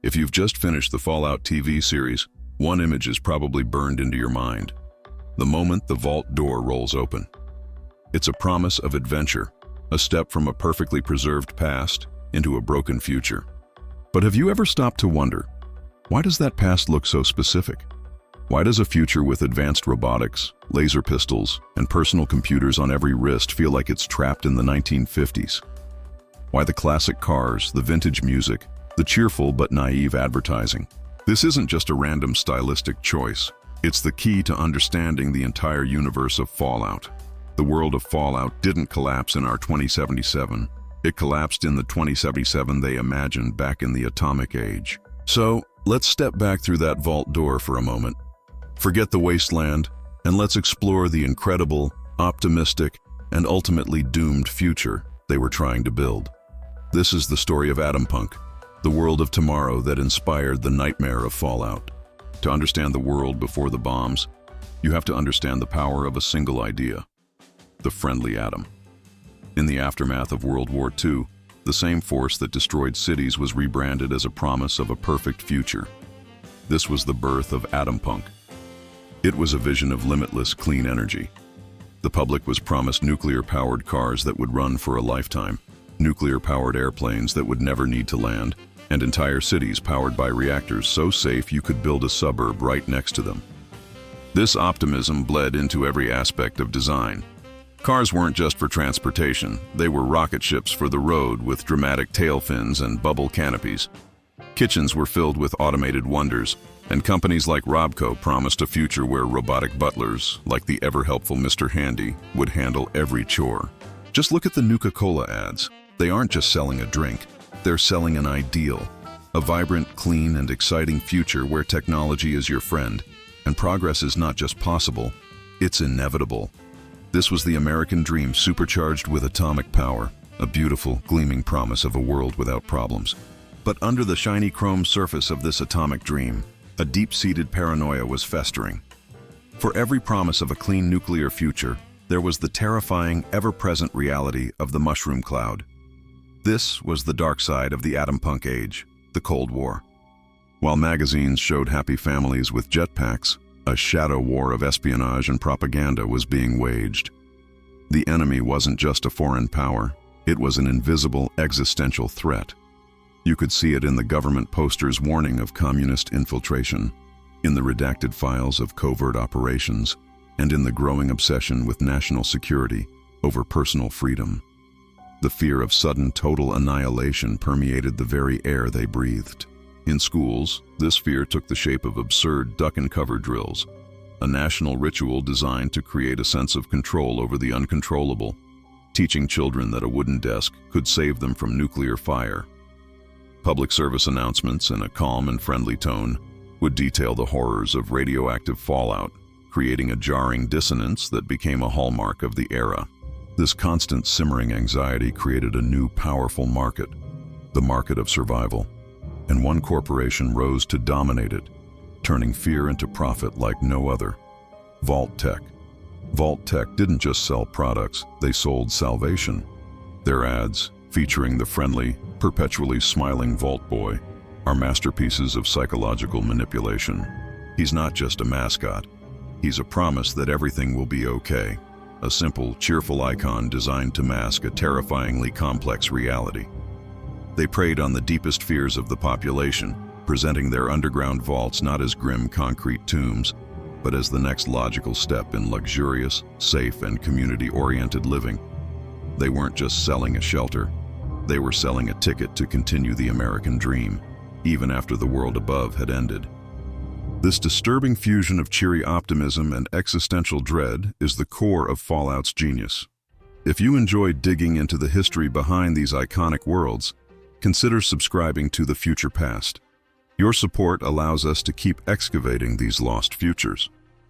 If you've just finished the Fallout TV series, one image is probably burned into your mind. The moment the vault door rolls open. It's a promise of adventure, a step from a perfectly preserved past into a broken future. But have you ever stopped to wonder, why does that past look so specific? Why does a future with advanced robotics, laser pistols, and personal computers on every wrist feel like it's trapped in the 1950s? Why the classic cars, the vintage music, the cheerful but naive advertising? This isn't just a random stylistic choice. It's the key to understanding the entire universe of Fallout. The world of Fallout didn't collapse in our 2077. It collapsed in the 2077 they imagined back in the atomic age. So, let's step back through that vault door for a moment. Forget the wasteland, and let's explore the incredible, optimistic, and ultimately doomed future they were trying to build. This is the story of Atompunk, the world of tomorrow that inspired the nightmare of Fallout. To understand the world before the bombs, you have to understand the power of a single idea: the friendly atom. In the aftermath of World War II, the same force that destroyed cities was rebranded as a promise of a perfect future. This was the birth of Atompunk. It was a vision of limitless clean energy. The public was promised nuclear-powered cars that would run for a lifetime, nuclear-powered airplanes that would never need to land, and entire cities powered by reactors so safe you could build a suburb right next to them. This optimism bled into every aspect of design. Cars weren't just for transportation, they were rocket ships for the road with dramatic tail fins and bubble canopies. Kitchens were filled with automated wonders, and companies like Robco promised a future where robotic butlers, like the ever-helpful Mr. Handy, would handle every chore. Just look at the Nuka-Cola ads. They aren't just selling a drink, they're selling an ideal. A vibrant, clean, and exciting future where technology is your friend, and progress is not just possible, it's inevitable. This was the American dream supercharged with atomic power, a beautiful, gleaming promise of a world without problems. But under the shiny chrome surface of this atomic dream, a deep-seated paranoia was festering. For every promise of a clean nuclear future, there was the terrifying, ever-present reality of the mushroom cloud. This was the dark side of the Atompunk age, the Cold War. While magazines showed happy families with jetpacks, a shadow war of espionage and propaganda was being waged. The enemy wasn't just a foreign power, it was an invisible, existential threat. You could see it in the government posters warning of communist infiltration, in the redacted files of covert operations, and in the growing obsession with national security over personal freedom. The fear of sudden total annihilation permeated the very air they breathed. In schools, this fear took the shape of absurd duck-and-cover drills, a national ritual designed to create a sense of control over the uncontrollable, teaching children that a wooden desk could save them from nuclear fire. Public service announcements in a calm and friendly tone would detail the horrors of radioactive fallout, creating a jarring dissonance that became a hallmark of the era. This constant simmering anxiety created a new powerful market, the market of survival. And one corporation rose to dominate it, turning fear into profit like no other: Vault-Tec. Vault-Tec didn't just sell products, they sold salvation. Their ads, featuring the friendly, perpetually smiling Vault Boy, are masterpieces of psychological manipulation. He's not just a mascot, he's a promise that everything will be okay, a simple, cheerful icon designed to mask a terrifyingly complex reality. They preyed on the deepest fears of the population, presenting their underground vaults not as grim concrete tombs, but as the next logical step in luxurious, safe, and community-oriented living. They weren't just selling a shelter, they were selling a ticket to continue the American dream, even after the world above had ended. This disturbing fusion of cheery optimism and existential dread is the core of Fallout's genius. If you enjoy digging into the history behind these iconic worlds, consider subscribing to The Future Past. Your support allows us to keep excavating these lost futures.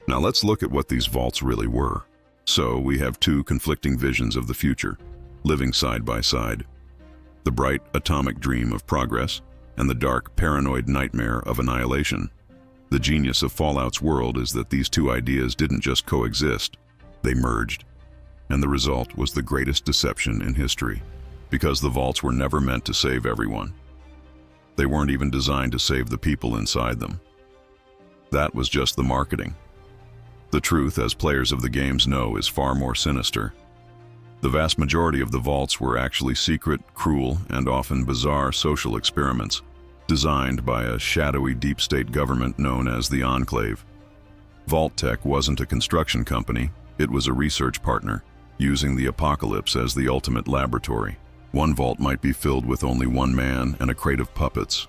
Now let's look at what these vaults really were. So we have two conflicting visions of the future, living side by side. The bright atomic dream of progress and the dark paranoid nightmare of annihilation. The genius of Fallout's world is that these two ideas didn't just coexist, they merged. And the result was the greatest deception in history, because the vaults were never meant to save everyone. They weren't even designed to save the people inside them. That was just the marketing. The truth, as players of the games know, is far more sinister. The vast majority of the vaults were actually secret, cruel, and often bizarre social experiments, designed by a shadowy deep state government known as the Enclave. Vault-Tec wasn't a construction company, it was a research partner, using the apocalypse as the ultimate laboratory. One vault might be filled with only one man and a crate of puppets.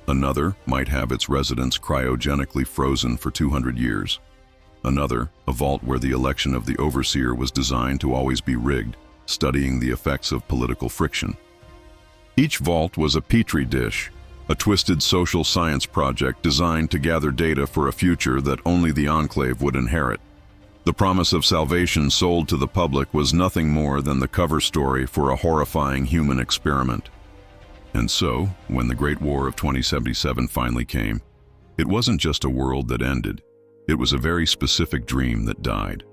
Another might have its residents cryogenically frozen for 200 years. Another, a vault where the election of the overseer was designed to always be rigged, studying the effects of political friction. Each vault was a petri dish, a twisted social science project designed to gather data for a future that only the Enclave would inherit. The promise of salvation sold to the public was nothing more than the cover story for a horrifying human experiment. And so, when the Great War of 2077 finally came, it wasn't just a world that ended, it was a very specific dream that died.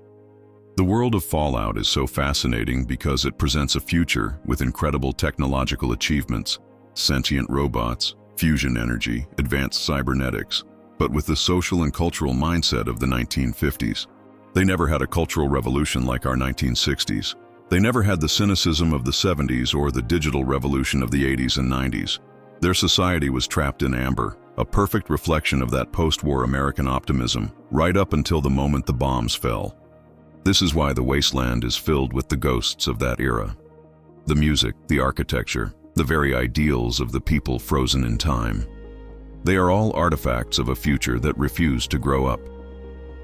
The world of Fallout is so fascinating because it presents a future with incredible technological achievements, sentient robots, fusion energy, advanced cybernetics, but with the social and cultural mindset of the 1950s. They never had a cultural revolution like our 1960s. They never had the cynicism of the 70s or the digital revolution of the 80s and 90s. Their society was trapped in amber, a perfect reflection of that post-war American optimism, right up until the moment the bombs fell. This is why the wasteland is filled with the ghosts of that era. The music, the architecture, the very ideals of the people frozen in time. They are all artifacts of a future that refused to grow up.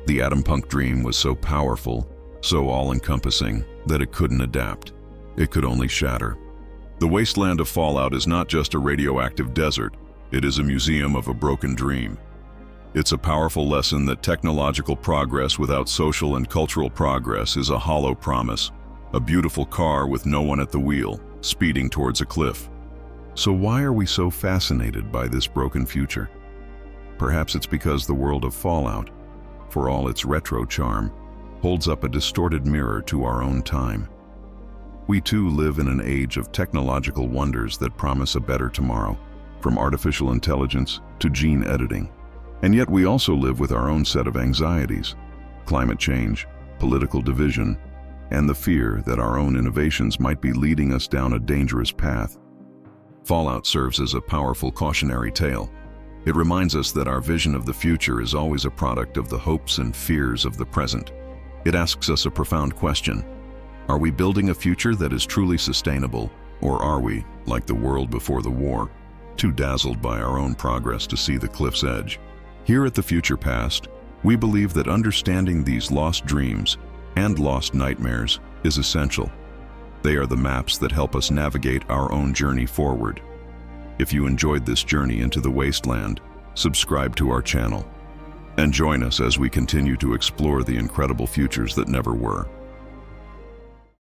The Atompunk dream was so powerful, so all-encompassing, that it couldn't adapt. It could only shatter. The wasteland of Fallout is not just a radioactive desert, it is a museum of a broken dream. It's a powerful lesson that technological progress without social and cultural progress is a hollow promise, a beautiful car with no one at the wheel, speeding towards a cliff. So why are we so fascinated by this broken future? Perhaps it's because the world of Fallout, for all its retro charm, holds up a distorted mirror to our own time. We too live in an age of technological wonders that promise a better tomorrow, from artificial intelligence to gene editing. And yet we also live with our own set of anxieties, climate change, political division, and the fear that our own innovations might be leading us down a dangerous path. Fallout serves as a powerful cautionary tale. It reminds us that our vision of the future is always a product of the hopes and fears of the present. It asks us a profound question. Are we building a future that is truly sustainable, or are we, like the world before the war, too dazzled by our own progress to see the cliff's edge? Here at the Future Past, we believe that understanding these lost dreams and lost nightmares is essential. They are the maps that help us navigate our own journey forward. If you enjoyed this journey into the wasteland, subscribe to our channel and join us as we continue to explore the incredible futures that never were.